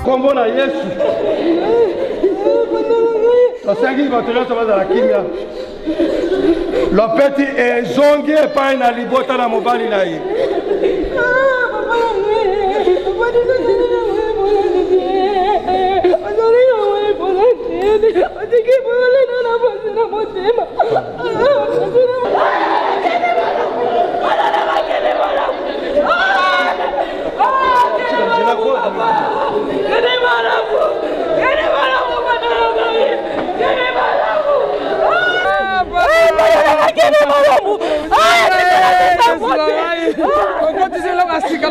kombo na Yesu. Tosengi batoyo sabaza la kimia. Lopeti ezongi epai na libota na mobali na ye.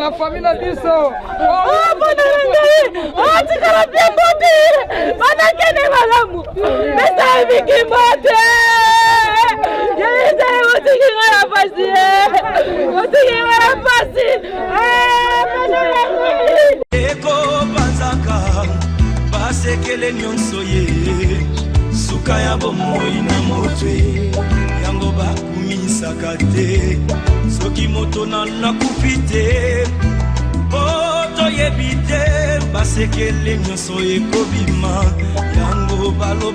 La famille a dit ça. Oh, tu vas bien monter. Pendant qu'elle est malade, mais ça est bien qui monte. Il y a des gens qui vont la passer. Qui vont la passer. Eko banzaka, parce que les nyons soyez. Suka ya bomoi na motwe. Yango ba kumisa kate. Soki moto na nakufite. Yebite basekele nyoso ekobima yango balo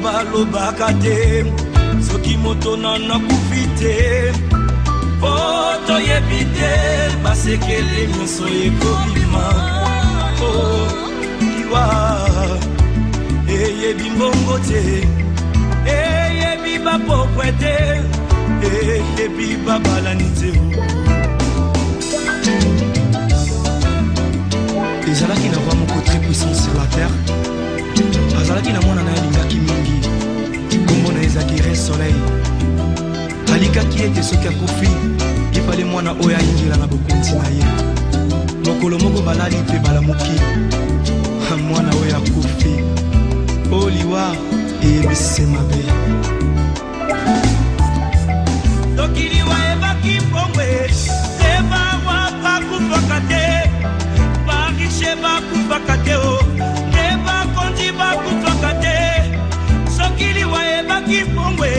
bakate soki moto na nakufite poto yebite basekele nyoso ekobima oh iwa eyebi mbongo te eyebi bapopwete eyebi babalani te. Ezalaki na roi moko très puissant sur la terre. Azalaki na mwana na alingaki mingi. Kombo na ezaki soleil. Alikaki ete soki akufi, ifale mwana oyo ainjila na bokonzi na ye. Mokolo moko balali mpe balamuki. Mwana oyo akufi. Oliwa eyebisi mabe. Soki liwa ebaki mbongwe, eba wapa kufakate. Bakufakateo neba konji bakufakate sokili wa ebaki pongwe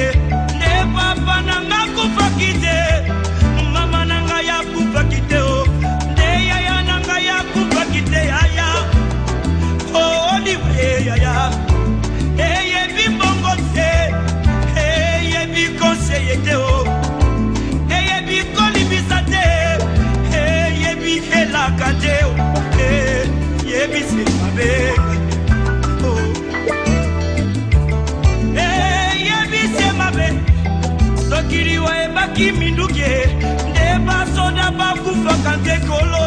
neba pananga kufakite mama nanga ya kufakiteo ndeya ya nanga ya kufakite yaya oh liwe yaya eye bibongo te eye bikonseye teo eye bikolibisate eye bihelakateo yebisi mabe oh yebisi mabe sokiri wa ebaki minduke ndeba soda bakufa kante kolo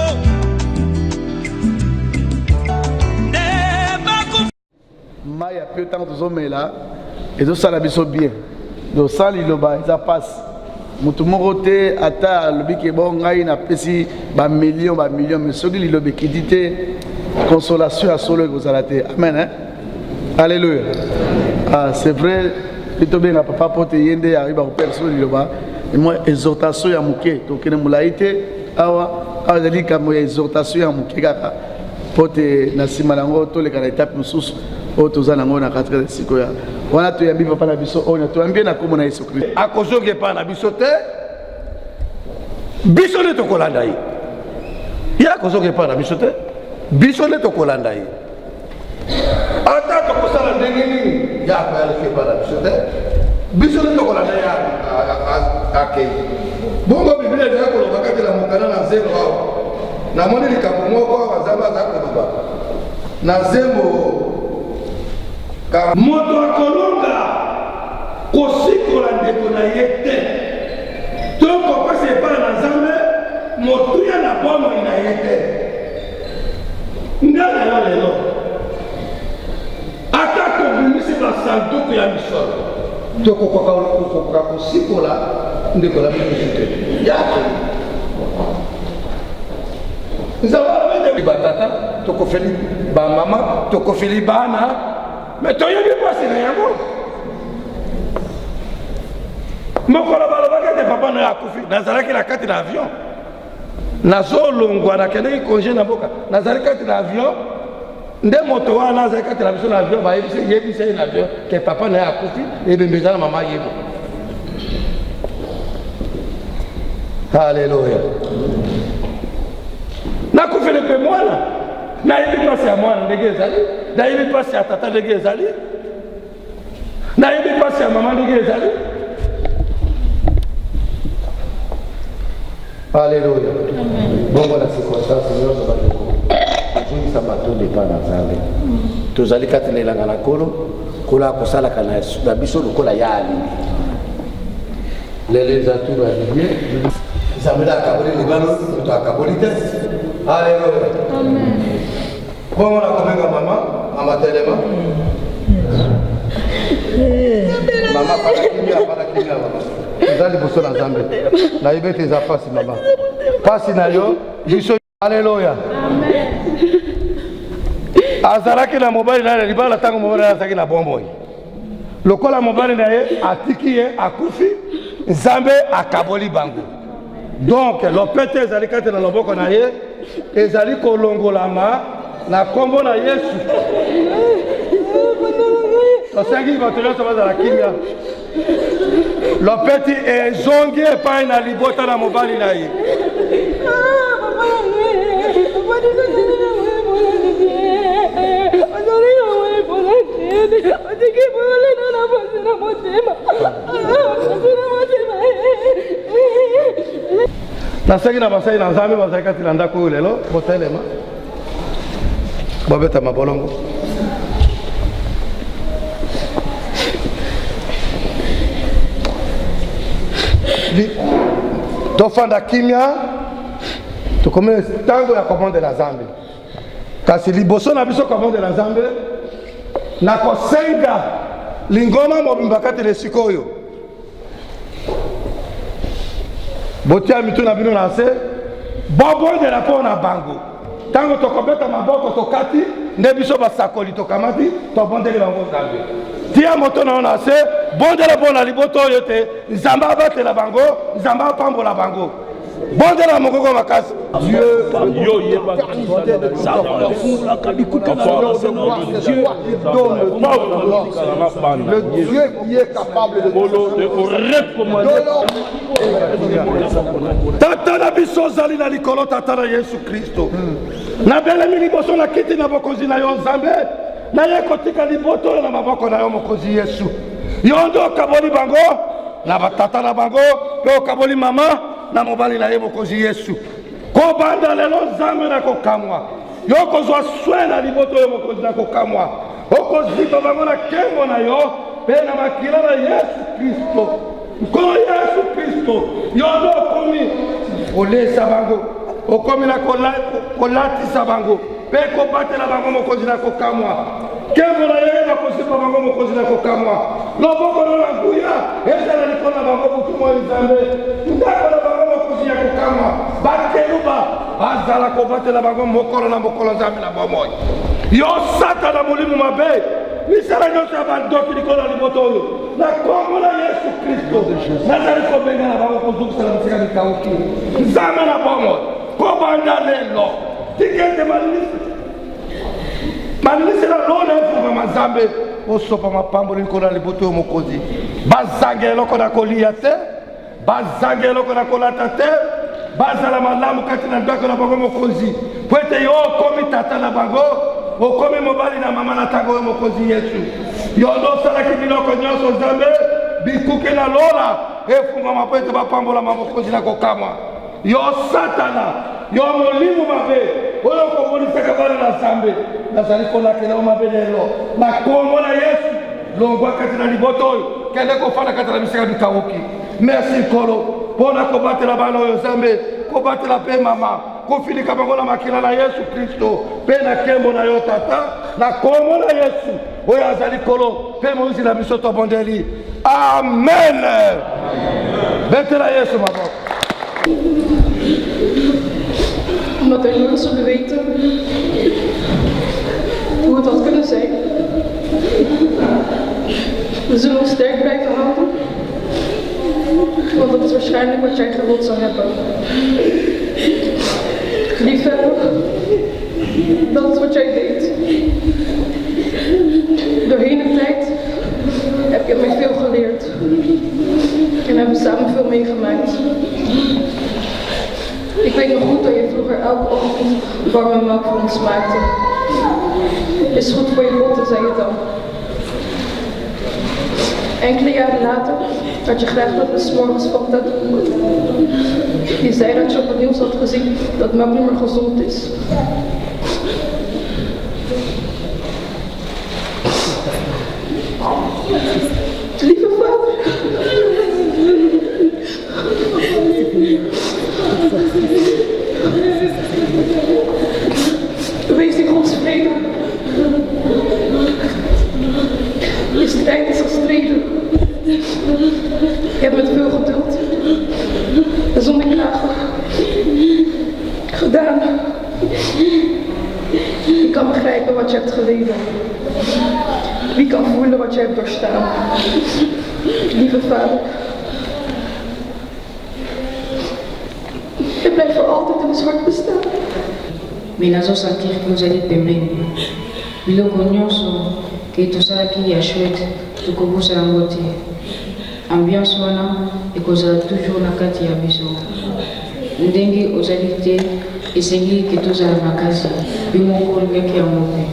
ndeba kufa maya pe tant tozomela ezosala biso bien dosali loba eza passe mutu moko te ata lobiki bon ngai na pesi ba million mais soki lilobi kiti te consolation à solo ekozala te amen hein? Alléluia. Ah, c'est vrai plutôt bien papa pote yende arriba ko perso liloba et moi exhortation ya muke to kene mulaite awa azali kamo exhortation ya muke kaka pote na sima nango to le kana étape mususu o tozana ngo na 4 siko ya wana to yambi papa na biso ona to yambi na komo na Yesu Christ akozoge pa na biso te biso le to kolanda yi ya akozoge pa na biso te biso le to kolanda yi ata to kosala ndenge nini ya pa le pa na biso te biso le to kolanda ya akei bongo biblia ya koloba kati la mokana na zero na moni likambo moko bazamba za koloba na zembo moto akolonga kosikola ndeko na ye te to kopesa epai na nzambe motuya na bomoi na ye te nga na yo lelo ata tobimisi basanduku ya misolo tokokoka kosikola ndeko na biso te yake nzambe batata tokofeli bamama tokofeli bana mais tu as vu quoi c'est rien bon mon collègue de papa na akufi nazalaki na kati na avion nazolongwa na kende congé na boka nazalaki kati na avion nde moto wana nazalaki kati na biso na avion ba yebisa na avion ke papa na akufi et bembeza na mama yebo alléluia nakufele pe mwana nayebi pasi ya mwana ndenge ezali, nayebi pasi ya tata ndenge ezali, nayebi pasi ya mama ndenge ezali. Alléluia. Bongo la circonstance nyonso bandeko ozongisa matonde epai na Nzambe. Tozali kati na elanga na Nkolo, Nkolo akosalaka na biso lokola ya alingi. Lelo eza turu ya bibie Nzambe akaboli libano moto akaboli te. Alléluia. Bongo nakobenga mama telema. Mama para kimia mama. Eza liboso na Nzambe. Nayebi ete eza pasi mama. Pasi na yo biso. Alléluia. Azalaki na mobali na libala tango mobali azalaki na bomboy. Lokola mobali na ye atiki ye akufi, Nzambe akaboli bango. Donc lopete ezali kati na loboko na ye ezali kolongolama na kombo na Yesu. Tosengi bato nyonso bazala kimia. Lopeti ezongi epai na libota na mobali na ye. Nasengi na basai na Nzambe bazali kati na ndako oyo lelo botelema bobeta mabolongo. Tofanda kimia tukomele tango ya commande la Nzambe. Kasi liboso na biso commande la Nzambe na kosenga lingoma mobimba kati le sikoyo. Botia mitu na bino na se bobo de la pona bango. Tango tokobeta maboko tokati nde biso basakoli tokamati tobondeli bango Nzambe. Tia moto na se bondela pona liboto oyo te Nzambe abatela bango, Nzambe apambola bango. Bondela mokoko makasi. Dieu le Dieu qui est capable de recommander. Tata na biso zali na likolo tata na Yesu Kristo. Na belemi liboso na kiti na bokonzi na yo Nzambe. Na ye kotika liboto na maboko na yo mokonzi Yesu. Yo ndo kaboli bango na batata na bango, pe kaboli mama na mobali na ye mokonzi Yesu. Ko banda lelo Nzambe na kokamwa. Yo kozwa soin na liboto yo mokonzi na kokamwa. Okozipa bango na kengo na yo pe na makila na Yesu Kristo. Nkolo Yesu Kristo yo ndo komi olesa bango. Okomi na kolatisa bango. Pe ko batela bango mokonzi na kokamwa. Kengo na ye na kozipa bango mokonzi na kokamwa. Loboko na nguya ezala likona bango butumo Nzambe. Ndako na bango mokonzi ya kokamwa. Bakeluba azala ko batela bango mokolo na mokolo Nzambe na bomoy. Yo sata na mulimu mabe. Misala nyonso ya bandoki likolo na liboto oyo. Na kombo na Yesu Kristo. Nazali kobenga na bango kozukisa na misika mikauki. Nzambe na bomoy. Ko banda lelo. Tikete malisi na lona efuba mazambe osopa mapambo likolo na liboto yo mokonzi. Bazange eloko na kolia te, bazange eloko na kolata te, bazala malamu kati na ndako na bango mokonzi. Po ete yo okomi tata na bango, okomi mobali na mama na tango yo mokonzi Yesu. Yo ndo osalaki biloko nyonso Nzambe bikuke na lola efungama po ete bapambola mokonzi na kokamwa. Yo satana, yo molimo mabe oyo komonisaka bana na Nzambe nazali kolakela mabe lelo na kombo na Yesu longwa kati na liboto oyo kende kofana kati na bisika bikauki. Merci Nkolo mpona kobatela bana oyo Nzambe, kobatela pe mama, kofilika bango na makila na Yesu Kristo pe na kembo na yo tata na kombo na Yesu oyo azali Nkolo pe moizi na biso tobondeli. Amen. Betela Yesu maboko. Omdat er nooit zullen weten hoe het had kunnen zijn. We zullen ons sterk blijven houden, want dat is waarschijnlijk wat jij gewild zou hebben. Liefhebben, dat is wat jij deed. Doorheen de tijd heb je mij veel geleerd en hebben samen veel meegemaakt. Ik weet nog goed dat je vroeger elke ochtend warme melk voor ons maakte. Is goed voor je botten, zei je dan. Enkele jaren later had je graag dat we 's morgens van dat doen. Je zei dat je op het nieuws had gezien dat melk niet meer gezond is. Lieve vader. Wees in Gods vrede. Je strijd is gestreden. Je hebt met veel geduld en zonder klagen gedaan. Ik kan begrijpen wat je hebt geleden. Wie kan voelen wat je hebt doorstaan? Lieve vader. Je blijft voor altijd in ons hart bestaan. Mais nazosentir que vous allez pembeni biloko nyonso ke tosalaki ya chouette tokobosana yango te. Ambiance wana ekozala toujours na kati ya biso. Ndenge ozali te esengi ke tozala makasi mpe moko olingaki yango mpe.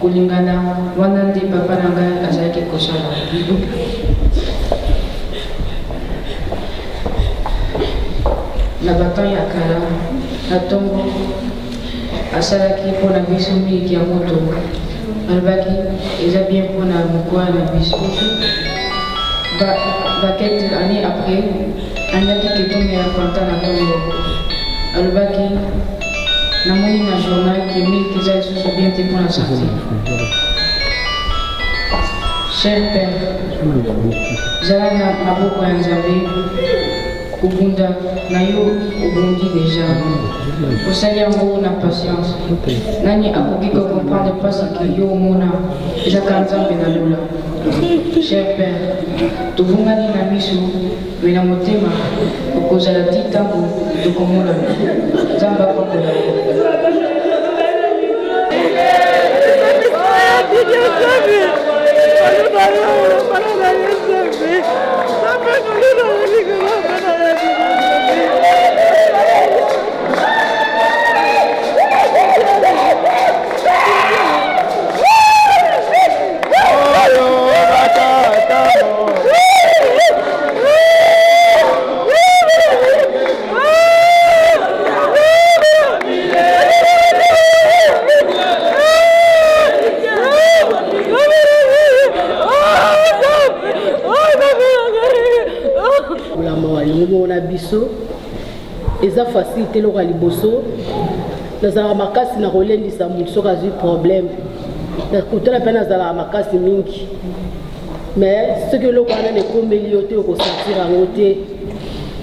Kolingana wana nde papa na ngai azalaki kosala. Na baton ya kala na ntongo asalaki mpona biso miliki ya moto alobaki eza bien mpona mokwa na biso. Quelques années après andaki ketomela fanta na ntongo alobaki namoni na journal ke miliki eza lisusu bien te mpona santé. Cher père, zala na maboko ya Nzambe. Kubunda na yo obundi déjà. Osali yango na patience. Nani akoki ko comprendre parce que yo mona ezaka Nzambe na lola. Cher père, tovungani na miso me na motema okozala ti ntango tokomona Nzambe akokola. eza facilité loko ya liboso nazalaka makasi na kolendisa motu soki azwi problème kotala mpe nazalaka makasi mingi mais soki eloko wana ekombeli yo te okosentir yango te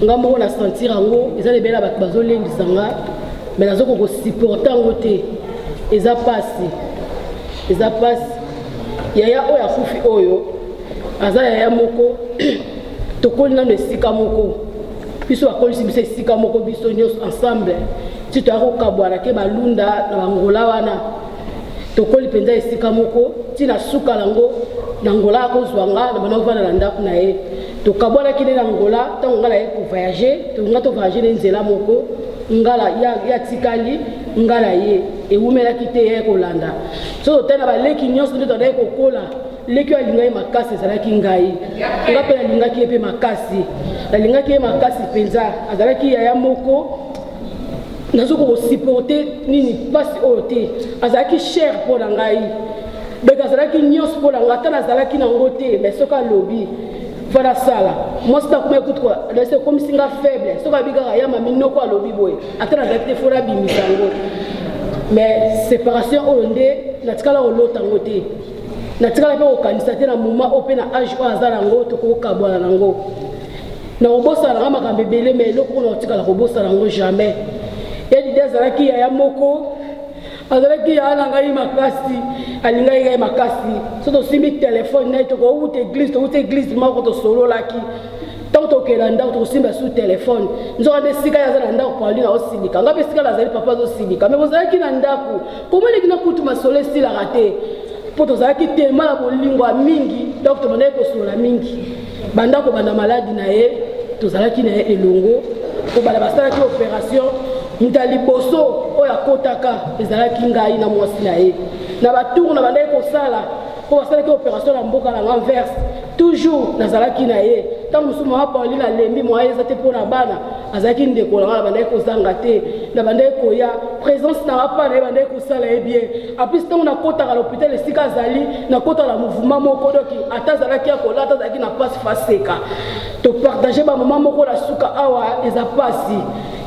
nga moko na sentir yango eza lebela bato bazolendisa nga mais nazoki kosupporte yango te eza pasi yaya oyo akufi oyo aza yaya moko tokoli nano esika moko biso bakolisi biso esika moko biso nyonso ensemble ti toyaka kokabwana ke balunda na bangola wana tokoli mpenza esika moko ntina suka nango na ngola akozwa nga na bana ovanda na ndako na ye tokabwanaki nde na ngola ntango nga na ye kovoyage nga tovoyage ne nzela moko ngala ya tikali ngala ye ewumelaki te ye kolanda so totali na baleki nyonso nde tonaye kokola leki oyo alingaki makasi ezalaki ngai nga mpe nalingaki ye mpe makasi nalingaki ye makasi mpenza azalaki yaya moko nazoki kosupporte nini mpasi oyo te azalaki cher mpo na ngai beke azalaki nyonso mpo na ngai ata nazalaki nango te mais soki alobi fana sala mwasi nakoma ekutuka nase ekomisi nga faible soki abi kaka ya mami noko alobi boye ata nazalaki te fona abimisa yango mais séparation oyo nde natikala kolota yango te natikala mpe kokanisa te na moma oyo mpe na age oyo aza nango tokokabwana nango na kobosana nanga makambo ebele mais eloko oyo nakotikala kobosana yango jamais yedide azalaki yaya moko azalaki yaya na ngai makasi alingaki ngai makasi so tosimbi telefone na ye tokouta église moko tosololaki ntango tokela ndako tokosimba su telefone nzoka nde esika ye aza na ndako paulina osilika nga mpe esika nazali papa azosilika me bozalaki na ndako komoneki na kutu masolo esilaka te mpo tozalaki tema na bolingo ya mingi donc tomandaki kosolola mingi bandako banda maladi na ye tozalaki na ye elongo kobala basalaki opération mutali boso oyo akotaka ezalaki ngai na mwasi na ye na batour na bandaki kosala po basalaki opération na mboka na Anvers toujours nazalaki na ye ntango mosusu mama Pauline alembi moye eza te mpo na bana azalaki ndeko na nga na bandaki kozanga te na bandaki koya présence na rapa na ye bandaki kosala ye bien apres ntango nakotaka l'hôpital esika azali nakotaka na mouvement moko doki ata azalaki ya kolata azalaki na pasi faseka topartage bamama moko na suka awa eza pasi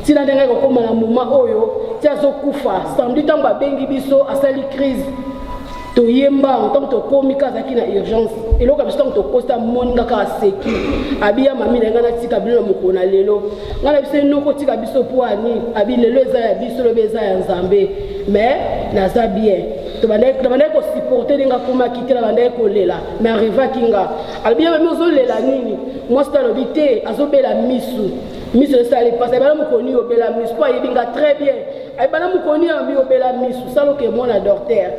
tina ndenge kokóma na moma oyo ti azokufa samedi ntango babengi biso asali crise toyemba ntango tokomi kazaki na urgence eloko biso ntango tokosta moni nga kaka seki abiya mami na ngai natika bino na mokolo na lelo ngai na biso enoko tika biso po ani abi lelo eza ya biso lobi eza ya nzambe mais naza bien tobandaki kosupporte ndenge akomaki te na bandaki kolela mais arevaki nga alobi mami ozolela nini mwasi to alobi te azobela misu misu esali pasi ayebana mokoni obela misu po ayebi nga très bien ayebana mokoni ambi obela misu saloke mwana docteur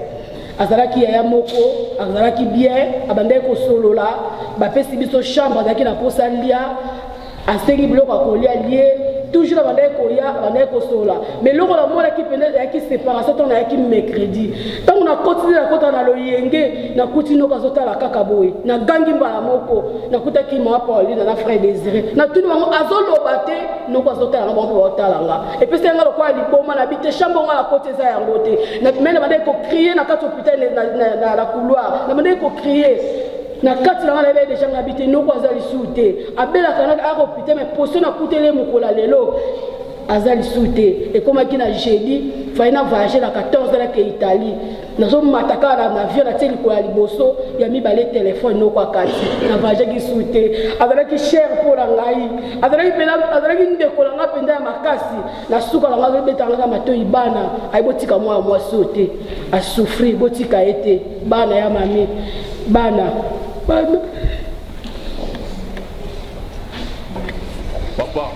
azalaki yaya moko azalaki bien abandaki kosolola bapesi biso chambre azalaki na posa lia asengi biloko akolia lie toujours abandaki koya abandaki kosolola mais loko namonaki pene ayaki séparation ntango nayaki mercredi ntango nakotisi nakota na loyenge nakuti noko azotala kaka boye nagangi mbala moko nakutaki mama Pauline na frère Désiré natuni bango azoloba te noko azotala nga bango mpe baotalanga epesi yanga lokola liboma na bite chambre nga nakoti eza yango te me nabandaki kokrie na kati hôpital na couloir nabandaki kokrie na kati na ngala déjà ngabité noko azali soute abela kana a hôpital mais poso na kutele mukola lelo azali soute et comme qui na jeudi faina voyager na 14 la ke Italie nazo mataka na avion na teli ko ya liboso ya mibale téléphone noko akati na voyager ki soute azalaki cher pour la ngai azalaki ndeko la ngapenda ya makasi na suka la ngazo betanga mato ibana aibotika mwa soute a souffrir botika ete bana ya mami bana papa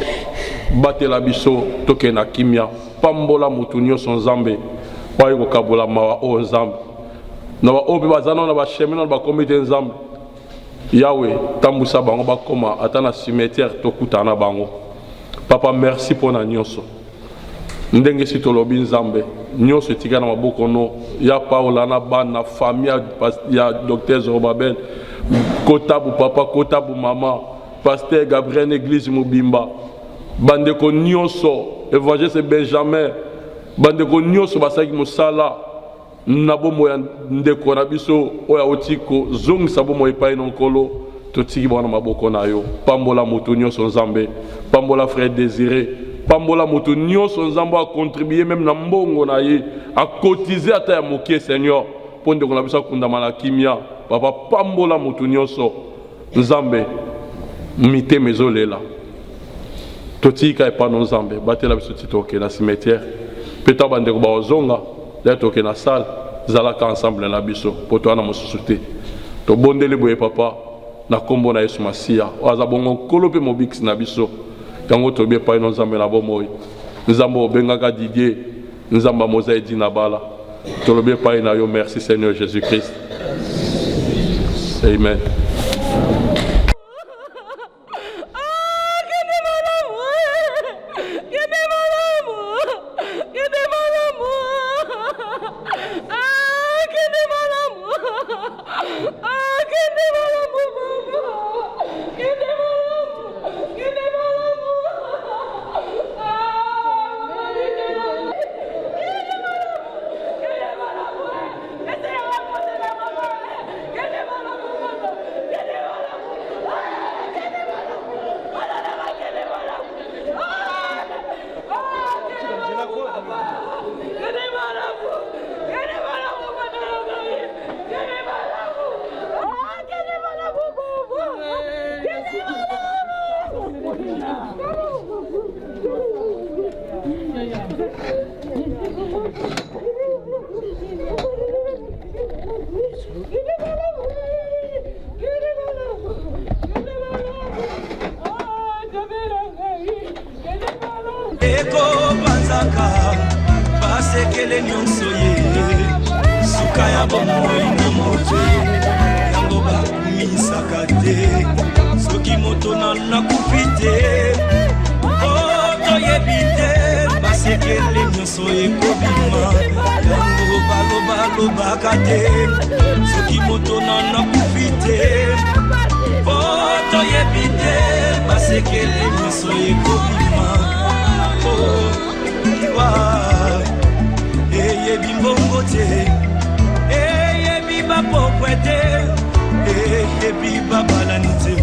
batela biso toke na kimia pambola mutu nyonso nzambe paye kokabola mawa o nzambe na baoyo mpe baza nano na bashemi nano bakomi te nzambe yawe tambusa bango bakoma ata na cimetière tokutana na bango papa merci mpo na nyonso ndenge si tolobi nzambe nyonso etika na maboko no ya paola na bana na famille ya docteur Zorobabel kotabu papa kotabu mama pasteur Gabriel église mobimba bandeko nyonso évangéliste Benjamin bandeko nyonso basaki mosala na bomo ya ndeko na biso oya otiko zongisa bomo epai na nkolo totiki bana maboko na yo pambola moto nyonso nzambe pambola frère Désiré pambola moto nyonso nzambe a contribuer même na mbongo na ye a cotiser ata ya mokie Seigneur pour ndeko na biso akundama na kimia papa pambola moto nyonso nzambe mitema ezolela totika epano nzambe batela biso titoke na cimetière peta bandeko baozonga ya toke na salle zalaka ensemble na biso po toana mosusu te tobondeli boye papa na kombo na Yesu Masiya aza bongo nkolo mpe mobikisi na biso yango tobi epai no nzambe na bomoi nzambe obengaka Didier nzambe moza edi na bala tolobi epai na yo merci Seigneur Jésus-Christ amen. basekele nyonso ye suka ya bomoi na moto yango bakumisaka te soki moto nakufi te miso ekobima yango balobaka te soki moto nana kufi te po toyebi te basekele miso ekobima liwa eyebi mbongo te eyebi bapokwe te eyebi babalani te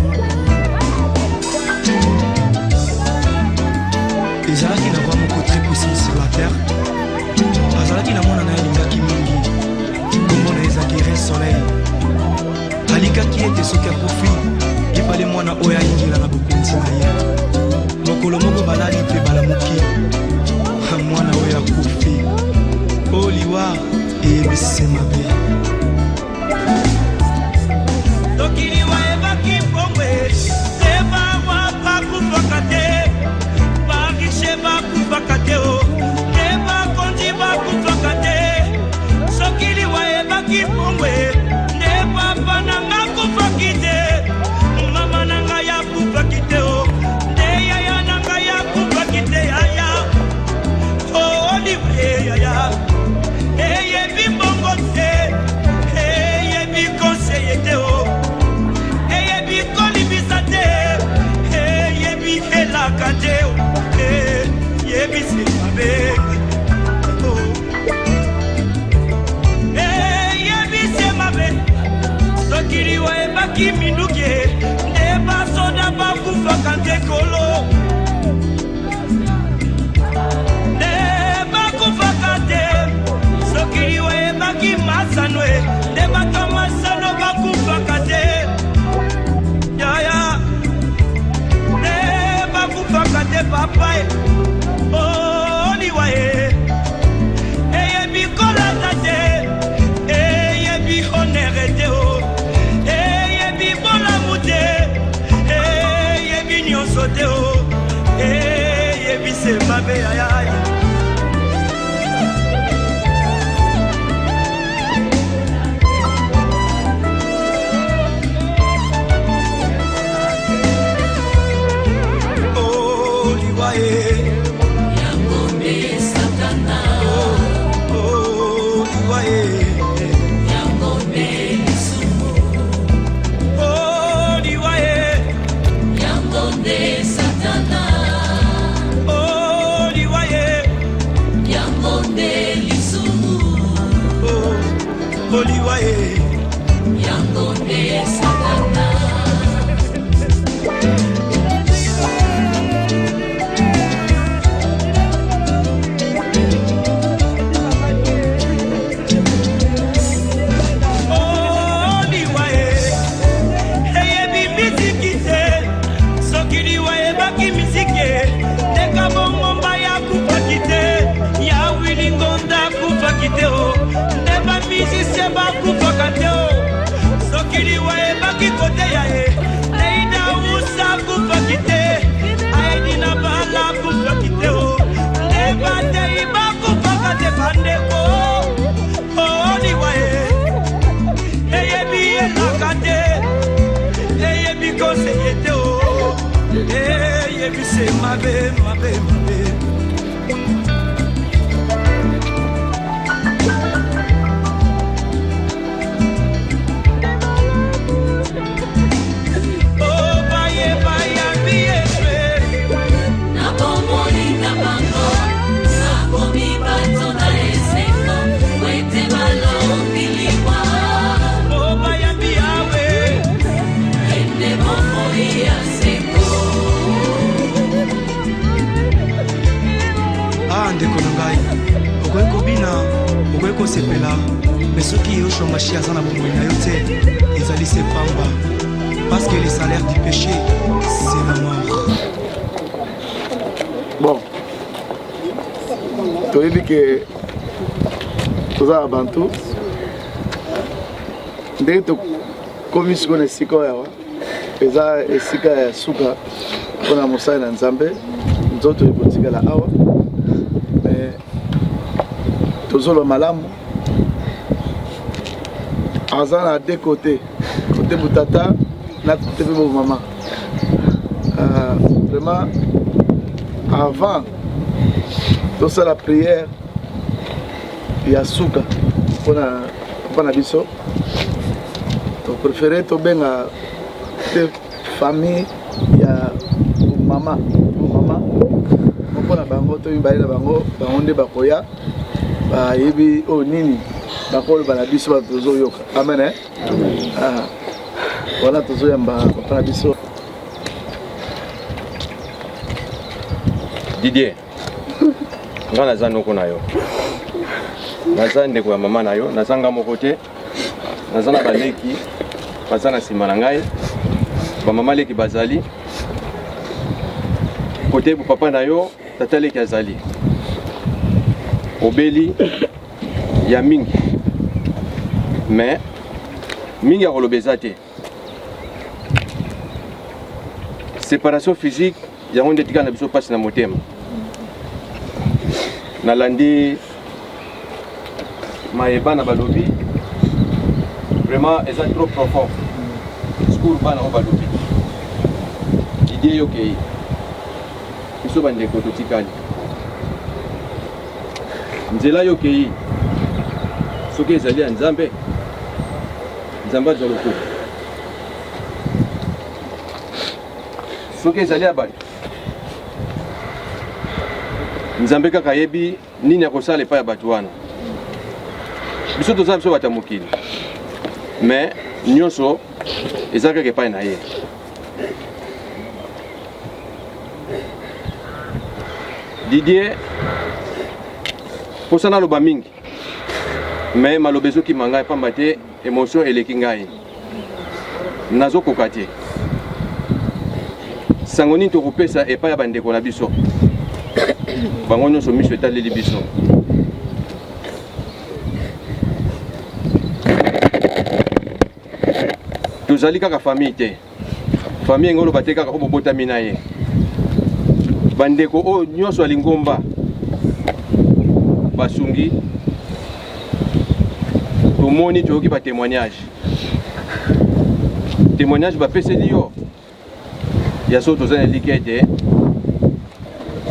ezalaki na kwa moko très puissant sur la terre azalaki na mwana na ye alingaki mingi kombo na ezaki re soleil alikaki ete soki akufi epale mwana oyo ayingela na bokonzi na ye mokolo moko balali mpe balamuki mwana oyo akufi oliwa eyebisi mabe soki liwa ebaki mbongwe ebawa bakufaka te barishe bakufaka te te bakonzi bakufaka te soki liwa ebaki mbongwe nde papa nanga kufaki te mama nanga yakufaki te nde yaya nanga yakufaki te yaya oliwa yaya eyebi mbongo te eyebi konseye te eyebi kolibisa te eyebi elaka te eyebi semabe eyebi semabe soki liwa ebaki minduki nde basoda bakufaka te kolo nde bakufaka te soki liwa ebaki masano nde bato masano bakufaka te yaya nde bakufaka te papa oliwa eyebi kolata te eyebi honere te eyebi bolamu te eyebi nyonso te eyebi semabe yaya Yangonde Satana Yangonde Lisumu Yangonde Satana Yangonde Lisumu Yangonde Satana neba musicien bakufaka te soki liwa ebaki kote ya ye leida usa kufaki te aedi na bala kufaki te neba tei bakufaka te bandeko liwa eyebi elaka te eyebi konseye te eyebi se mabe mabe mabe ndeko na ngai okoki kobina okoki kosepela me soki yoshombashi aza na bomoi na yo te ezali se pamba parce que le salaire du péché c'est la mort. Bon toyebi ke toza na bantu ndenge tokomi sikoyo na esika oyo awa eza esika ya suka mpona mosali na nzambe nzoto ekotikala awa me tozoloba malamu aza na de kote kote butata na kote mpe bomama vraiment avant tosala prière ya suka mpona biso topréféré tobenga te famille ya mama mpona bango toyibali na bango nde bakoya bayebi oyo nini bakoloba na biso bato tozoyoka amen wana tozoyamba papa na biso. Didier nga naza noko na yo, naza ndeko ya mama na yo, naza nga moko te, naza na baleki baza na nsima na ngai, bamama leki bazali kote papa na yo, tata leki azali obeli ya mingi mais mingi ya koloba eza te. Séparation physique yango nde tika na biso pasi na motema. Nalandi mayeba na balobi vraiment eza trop profond. Discours bana o balobi idée yo kei biso bandeko totikali nzela yo kei soki ezali ya nzambe nzambe azwa lokumu, soki ezali ya bato nzambe kaka yebi nini akosala epai ya bato wana. Biso toza biso bato ya mokili mais nyonso eza kaka epai na ye. Didier posa naloba mingi mais maloba ezokima ngai pamba te émotion eleki ngai nazokoka te. Sango nini tokopesa epai ya bandeko na biso bango nyonso miso etaleli biso. Tozali kaka famille te, famille ngolo bate kaka obobotami na ye. Bandeko oyo nyonso alingomba basungi tomoni toyoki ba témoignage bapeseli yo ya so tozana liki ete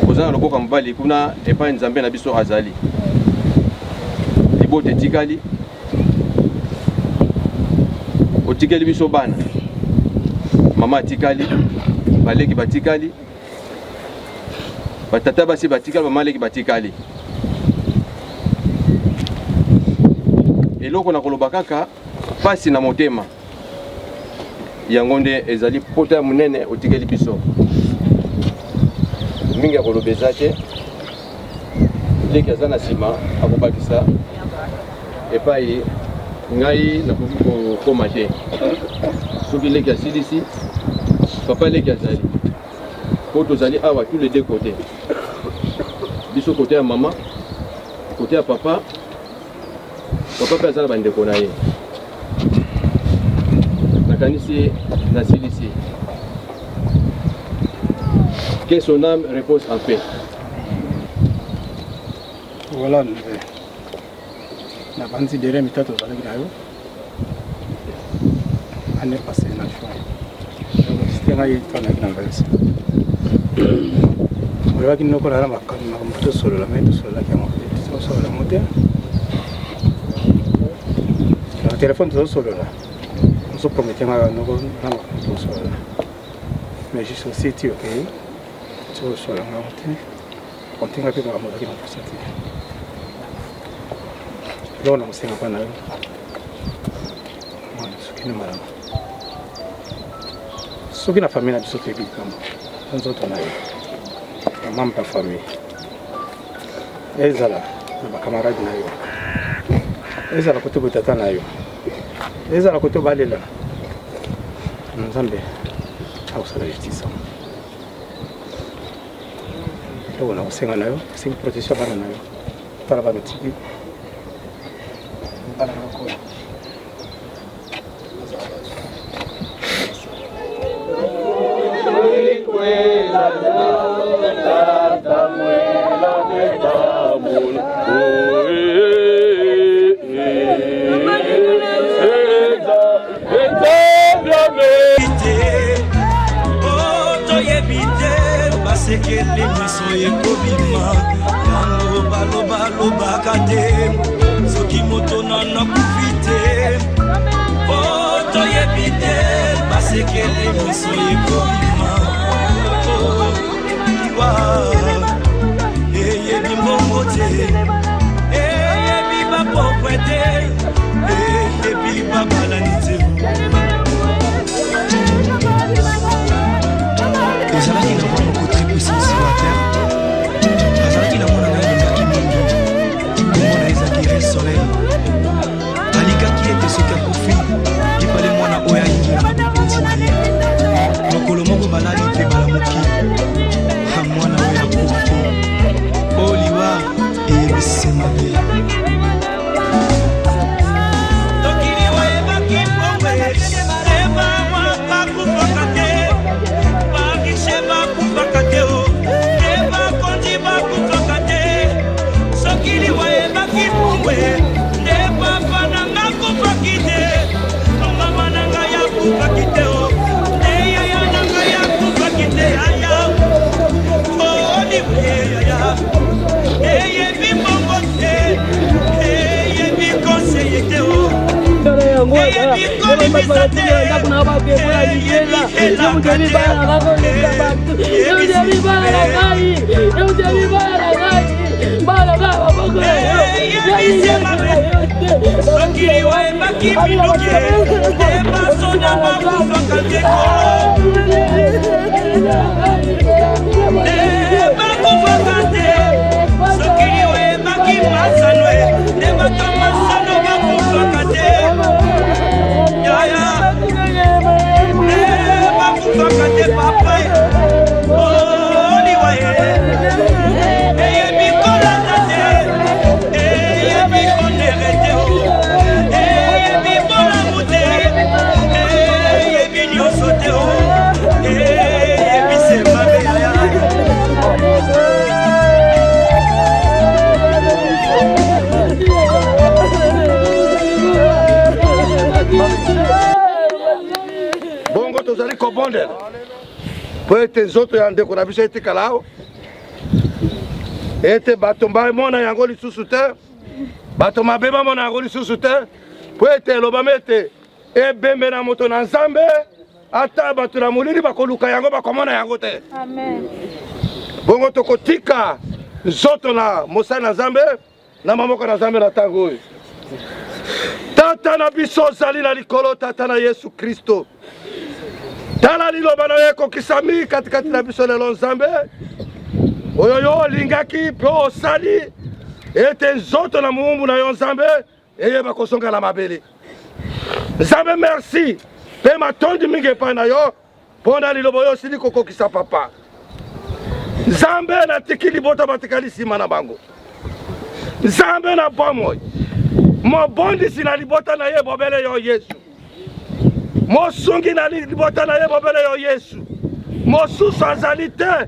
kozana loboka mobali kuna epai nzambe na biso azali libote etikali otikeli biso bana mama atikali baleki batikali batata basi batikali bamaleki batikali. Eloko na koloba kaka pasi na motema yango nde ezali pota ya munene otikeli biso mingi ya koloba eza te. Leki aza na nsima akobakisa epai ngai nakoki kokoma te. Soki leki asilisi papa leki azali po tozali awa tous les deux côtés, biso côté ya mama côté ya papa pe aza na bandeko na ye nakanisi nasilisi. Que son âme repose en paix. Voilà, na bandi derrière mitato tozalaki na yo année passée na juin c'était ngai tozalaki na valise olobaki noko nala makambo tosolola mai tosololaki yango tosolola mo te na telefone tozosolola ozopromete nga noko na makambo tosolola mais juste aussi ti okei tosolola ngango te kontenga mpe makambo ozalaki na posa te eloko na kosenga mpa na yo soki na malamu soki na famille na biso toyebi likambo nzoto na yo na membre ya famille ezala na bakamarade na yo ezala kote boye tata na yo ezala kote balela nzambe akosala justice eloko na kosenga na yo osengi protection bana na yo tala bana tiki bana na bakola sekele miso ekobima yango balobaka te soki moto nano kufi te po toyebi te basekele nyonso ekobima liwa eyebi mbongo te eyebi bapokwe te eyebi babalani te ezalaki na mwa moko très puissant sur la terre azalaki na mwana na elingaki mingi komona ezaki re soleil alikaki ete soki akufi lipale mwana oyo ayingela na bokonzi na ye mokolo moko balali mpe balamuki mwana oyo akufi oliwa eyebisi mabe tokiliwa ebaki pombe ebamwa bakufaka te bakishe bakufaka te o ebakondi bakufaka te sokiliwa ebaki pombe nde papa nanga kufaki te mama nanga yakufaki te o nde yaya nanga yakufaki te yaya oliwa yaya eyebi mbongo te eyebi konseye te o eyebi kolibisa te sokiliwa ebaki biluke ebasona bakufaka te bakufaka te sokiliwa ebaki masano nde bakamasano bakufaka te yaya bakufaka te papa oliwa eyebi kolanda te eyebi konere te eyebi bolamu te eyebi nyonso te eyebi semabe yaya bongo tozali kobondela po ete nzoto ya ndeko na biso etikala awa ete bato bamona yango lisusu te bato mabe bamona yango lisusu te po ete elobami ete ebembe na moto na nzambe ata bato na molili bakoluka yango bakomona yango te bongo tokotika nzoto na mosali na nzambe na maboko na nzambe na ntango oyo tata na biso ozali na likolo tata na yesu kristo tala liloba na yo ekokisami katikati na biso lelo nzambe oyo yo olingaki mpe osali ete nzoto na mowumbu na yo nzambe eyeba kozonga na mabele nzambe merci mpe matondi mingi epai na yo mpo na liloba oyo osili kokokisa papa nzambe natiki libota batikali nsima na bango nzambe na bomoi mobondisi na libota na ye bobele yo yesu mosungi na libota na ye bobele yo yesu mosusu azali te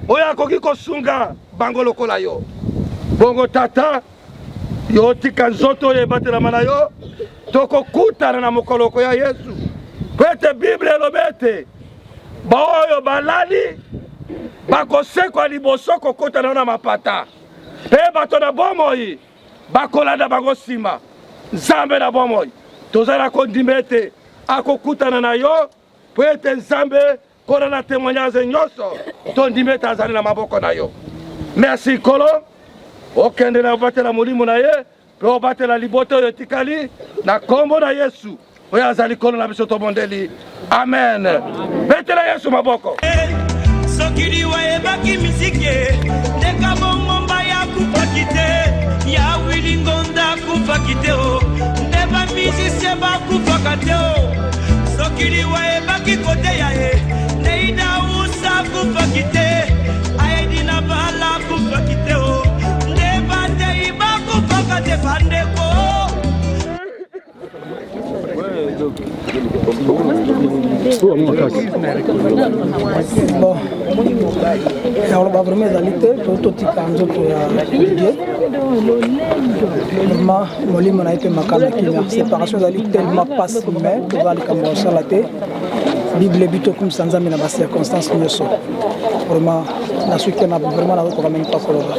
oyo akoki kosunga bango lokola yo bongo tata yo tika nzoto oyo ebatelama na yo tokokutana na mokoloko ya yesu po ete bible elobi ete baoyo balali bakosekwa liboso kokutana na mapata mpe bato na bomoi bakolanda bango nsima nzambe na bomoi tozali na kondima ete akokutana na yo po ete nzambe kona na témoignage nyonso tondima ete azali na maboko na yo merci kolo okende na obatela molimo na ye mpe obatela libota oyo etikali na kombo na yesu oyo azali kolo na biso tobondeli amen betela yesu maboko soki liwa ebaki misike ndeka bongomba ya kupaki te ya wilingonda kupaki te o nde bamisise bakupaka te o soki liwa ebaki kote ya ye nde idausa kupaki te ayedi na bala kupaki te o nde batei bakupaka te bandeko Bon, alors vraiment ezali te totika nzoto ya die vraiment molimo na ye mpe makala kimia séparation ezali tellement passe mais toza likambo osala te bible ebi tokumisa nzambe na bacirconstance nyonso vraiment na soki na vraiment nazokoka meme pas koloba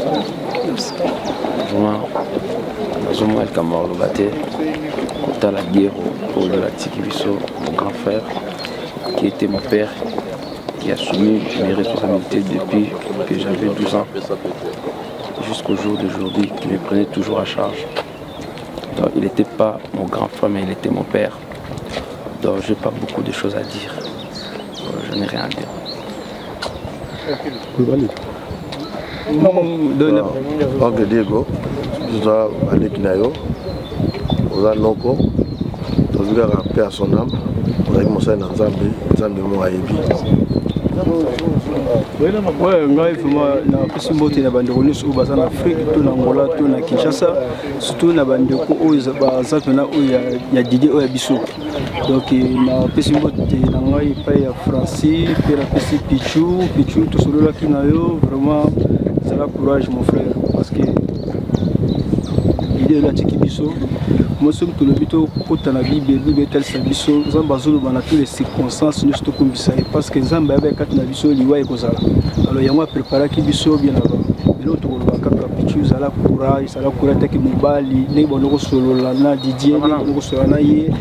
Azoma El Kamaro Lobaté, Kota la guerre pour le Tikibiso, mon grand frère, qui était mon père, qui a assumé mes responsabilités depuis que j'avais 12 ans, jusqu'au jour d'aujourd'hui, qui me prenait toujours à charge. Donc, il n'était pas mon grand frère, mais il était mon père. Donc, je n'ai pas beaucoup de choses à dire. Je n'ai rien à dire. Ok, Diego, je dois aller Kinayo, aux Anoko, aux gars rappelés à son âme, aux amis Moussa Nzambi, Nzambi Mouaïbi. Ouais, ngai vraiment na pesi mbote na bandeko nyonso oyo baza na Afrique to na Angola to na Kinshasa, surtout na bandeko oyo baza pena oyo ya Didier oyo ya biso. Donc na pesi mbote na ngai epai ya Francis pe na pesi Pichu tosololaki na yo, vraiment zala courage mon frère, parce que Didier atiki biso moi soki tolobi tokota na bible etalisa biso nzambe azoloba na toutes les circonstances nyonso tokombisa ye, parce que nzambe ayeba kati na biso liwa ekozala. Alors yango apreparaki biso bien avant lelo tokoloba kaka Pichu ezala courage taki mobali ndenge banokosolola na Didier, ndenge banokosolola na ye,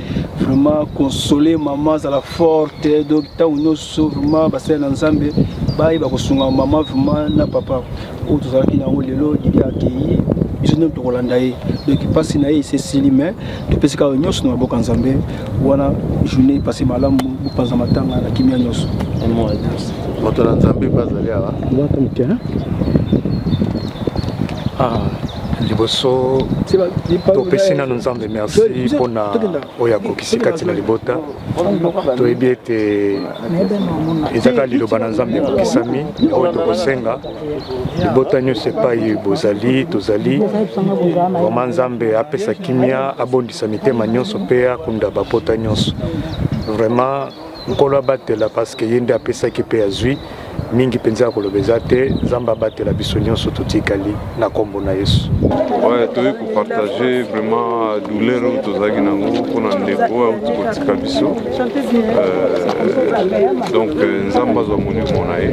vraiment consoler maman azala forte. Donc ntango nyonso vraiment basali na nzambe bayeba kosunga mama vraiment na papa oyo tozalaki nango lelo Didier akei biso nde tokolanda ye. Donc mpasi na ye esesili me topesi kaka nyonso na maboko ya nzambe wana journée epasi malamu bopanza matanga na kimia nyonso. Moto na nzambe bazali awa liboso topesi nano nzambe merci mpona oyo akokisi kati na libota. Toyebi ete ezaka liloba na nzambe ekokisami oyo tokosenga libota nyonso epai tozali vraimen nzambe apesa kimia, abondisa mitema nyonso mpe akunda bapota nyonso. Vraiment nkolo abatela parce que ye nde apesaki mpe azwi mingi mpenza ya koloba eza te, nzambe abatela biso nyonso totikali na kombo na Yesu. Ouais, toyei kopartage vraiment douleur oyo tozalaki nango mpona ndeko oyo auti kotika biso. Donc nzambe azwa monimo na ye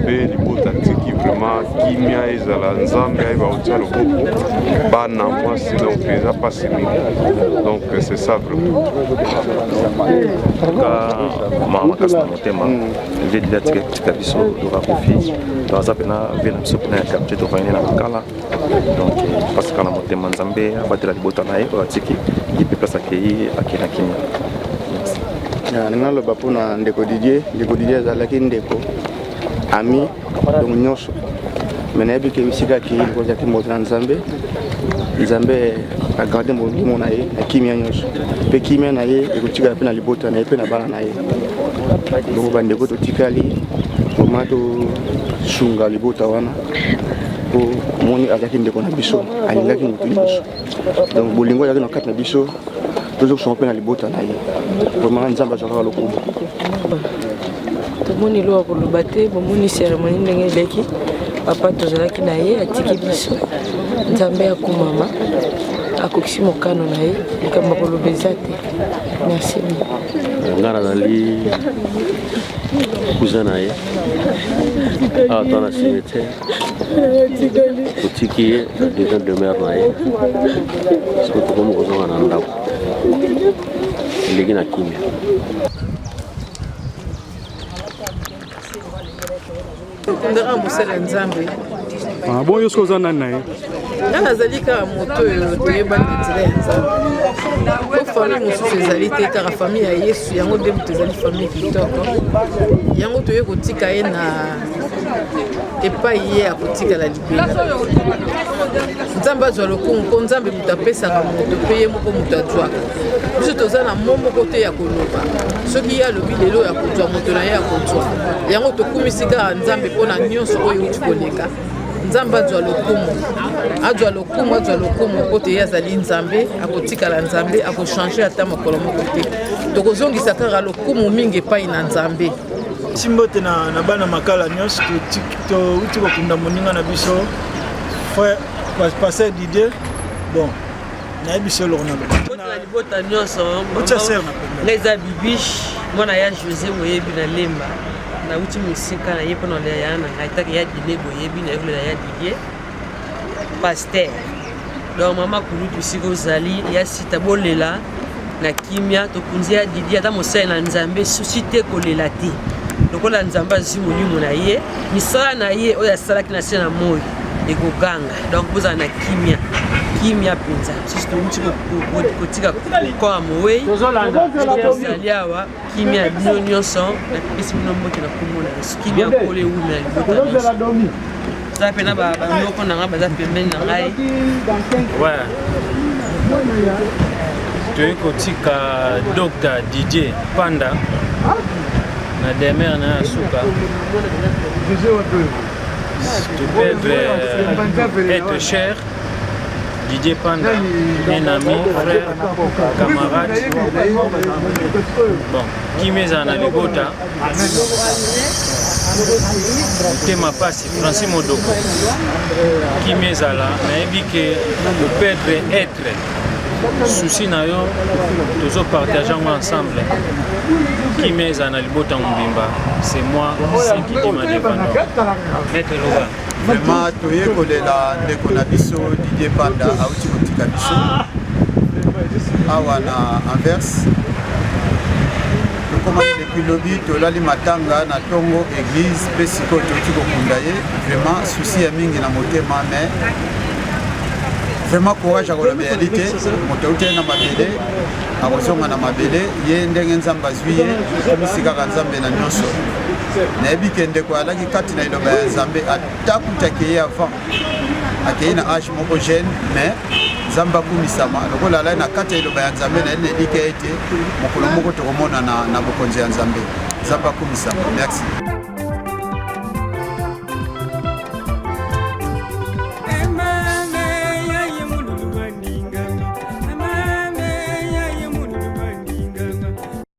mpe libota tiki vraiment kimia ezala nzambe ayeba kotia loboko bana mwasi, donc eza mpasi mingi. Donc c'est ça vraiment. Mama makasi na motema vie Didier atika biso tokakofi toaza pena vie na biso pena ya quartier tofani na makala. Donc pasaka na motema nzambe abatela libota na ye oyo atiki yepe place akei na kimia. Ningaloba mpona ndeko Didier azalaki ndeko ami donc nyonso me nayebi ke bisika akei likozaki moto na nzambe agarde molimo na ye na kimia nyonso mpe kimia na ye ekotikala mpe na libota na ye mpe na bana na ye. Donc bandeko totikali vraimen tosunga libota wana po moni azalaki ndeko na biso, alingaki motu liboso. Donc bolingo azalaki na kati na biso tozokosunga mpe na libota na ye. Vraimen nzambe azwakaka lokumu. tomoni loa koloba te, bomoni cérémonie ndenge eleki papa tozalaki na ye atiki biso, nzambe akumama akokisi mokano na ye, likambo koloba eza te. Merci. Nga nazali cousin na ye awa to na cimetière totiki ye na deuxième demeure na ye soki tokomi kozonga na ndako eleki na kimia. ndaka mosala nzambe bon yo soki oza nani na ye? nga nazali kaka moto oyo toyeba nzela ya nzambe po famille mosusu ezali te, kaka famille ya Yesu yango nde moto ezali famille kitoko, yango toye kotika ye na epai ye akotikala libela. Nzambe azwa lokumu mpo nzambe moto apesaka moto mpe ye moko moto azwaka. Biso toza na mo moko te ya koloba, soki ye alobi lelo ya kozwa moto na ye akozwa, yango tokumisi kaka nzambe mpona nyonso oyo euti koleka. Nzambe azwa lokumu mpo te ye azali nzambe, akotikala nzambe, akochange ata mokolo moko te. Tokozongisa kaka lokumu mingi epai na nzambe. Simbote na bana makala nyonso touti kokunda moninga na biso frère pasteur Didier. Bon nayebi so eloko na libota nyonso ngeza bibish mwana ya José moyebi na lemba na uti musika na ye mpona ya na ngai taki ya Didier boyebi na yekolela ya Didier pasteur donc mama kulutu siko ozali ya sita bolela na kimia tokunzi ya didi ata mosali na nzambe susi te kolela te lokola nzambe azwi molimo na ye misala na ye oyo asalaki na se na moi ekoganga donc bozala na kimia mpenza susi tomuti kotika kokoa mowei ozali awa kimia ya bino nyonso napesi bino mbote na kombo na yesu kimia nkolo ewumi na libota nyonso za pena bandoko na ngai baza pembeni na ngai toyei kotika Dr Didier Panda na demer na ya suka to perdre être cher Didier Panda, un ami, frère, camarade. Bon, qui m'est en Alibota, Tema Passi, Francis Modoko, qui m'est là, mais que le perdre être, souci na yo, tous partageons ensemble. Qui m'est en Alibota Mbimba, c'est moi, c'est qui m'a défendu. Maître Loba. Vraiment toye kolela ndeko na biso Didier Panda auti kotika biso awa na Anvers tokomaki depuis lobi tolali matanga na tongo église mpe sikoyo toti kokunda ye vraiment susi ya mingi na motema mais vraiment courage akolobela ye te moto auti ye na mabele akozonga na mabele ye ndenge nzambe azwi ye akomisi kaka nzambe na nyonso nayebi ke ndeko alaki kati na liloba ya nzambe ata kuta akeye avant akeye na age moko jeune mais nzambe akumisama lokola alai na kati ya liloba ya nzambe na ye nelika ete mokolo moko tokomona na bokonzi ya nzambe nzambe akumisama merci.